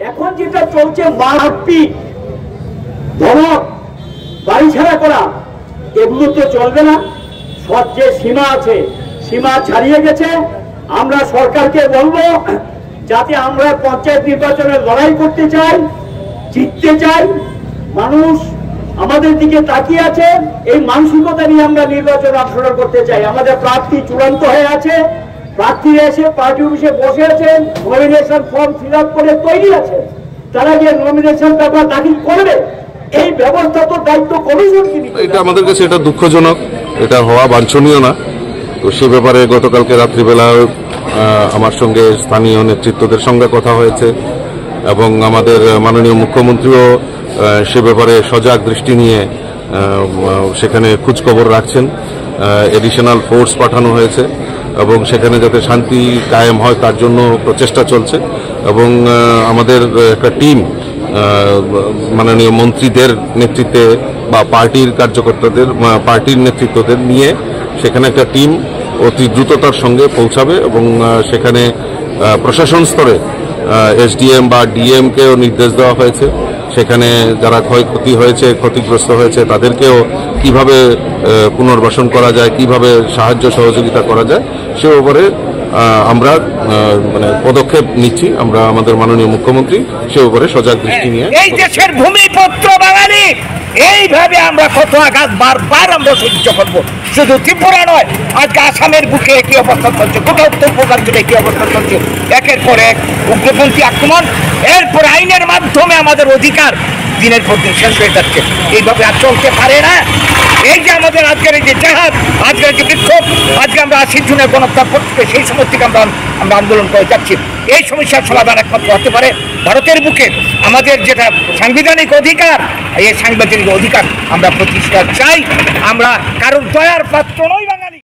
এখন যেটা চলছে মারপিট, ধমক, বাড়ি ছাড়া করা, এগুলো তো চলবে না। যে সীমা আছে, সীমা ছাড়িয়ে গেছে। আমরা সরকারকে বলবো যাতে আমরা পঞ্চায়েত নির্বাচনে লড়াই করতে চাই, জিততে চাই, মানুষ আমাদের দিকে তাকিয়ে আছে, এই মানসিকতা নিয়ে আমরা নির্বাচনে অংশগ্রহণ করতে চাই। আমাদের প্রার্থী চূড়ান্ত হয়ে আছে, প্রার্থীরা এসে পার্টি অফিসে বসে আছেন, নমিনেশন ফর্ম ফিল আপ করে তৈরি আছে। তারা যে নমিনেশন পেপার দাখিল করবে এই ব্যবস্থা তো দায়িত্ব কমিশন কি নিবে? এটা আমাদের কাছে এটা দুঃখজনক, এটা হওয়া বাঞ্ছনীয় না। তো সে ব্যাপারে গতকালকে রাত্রিবেলা আমার সঙ্গে স্থানীয় নেতৃত্বদের সঙ্গে কথা হয়েছে এবং আমাদের মাননীয় মুখ্যমন্ত্রীও সে ব্যাপারে সজাগ দৃষ্টি নিয়ে সেখানে খোঁজখবর রাখছেন। এডিশনাল ফোর্স পাঠানো হয়েছে এবং সেখানে যাতে শান্তি কায়েম হয় তার জন্য প্রচেষ্টা চলছে এবং আমাদের একটা টিম মাননীয় মন্ত্রীদের নেতৃত্বে বা পার্টির কার্যকর্তাদের, পার্টির নেতৃত্বদের নিয়ে সেখানে একটা টিম অতি দ্রুততার সঙ্গে পৌঁছাবে এবং সেখানে প্রশাসন স্তরে এসডিএম বা ডিএমকেও নির্দেশ দেওয়া হয়েছে সেখানে যারা ক্ষয়ক্ষতি হয়েছে, ক্ষতিগ্রস্ত হয়েছে তাদেরকেও কিভাবে পুনর্বাসন করা যায়, কিভাবে সাহায্য সহযোগিতা করা যায় সে ব্যাপারে আমরা মানে পদক্ষেপ নিচ্ছি। আমরা আমাদের মাননীয় মুখ্যমন্ত্রী সে ব্যাপারে সজাগ দৃষ্টি নিয়ে এই দেশের ভূমিপুত্র বাঙালি এইভাবে আমরা কত আঘাত বারবার আমরা সহ্য করবো। শুধু ত্রিপুরা নয়, আজকে আসামের বুকে একই অবস্থা চলছে, গোটা উত্তর পূর্বাঞ্চলে একই অবস্থা চলছে। একের পর এক উগ্রপন্থী আক্রমণ, এরপর আইনের মাধ্যমে আমাদের অধিকার দিনের পর দিন শেষ হয়ে যাচ্ছে। এইভাবে আর চলতে পারে না। এই যে আমাদের আজকের এই যে জাহাজ, আজকের যে বিক্ষোভ, আজকে আমরা 80 জনের গণহত্যা করতে, সেই সময় থেকে আমরা আন্দোলন করে যাচ্ছি। এই সমস্যার সমাধান একমাত্র হতে পারে ভারতের বুকে আমাদের যেটা সাংবিধানিক অধিকার, এই সাংবিধানিক অধিকার আমরা প্রতিষ্ঠা চাই। আমরা কারোর দয়ার পাত্র নই।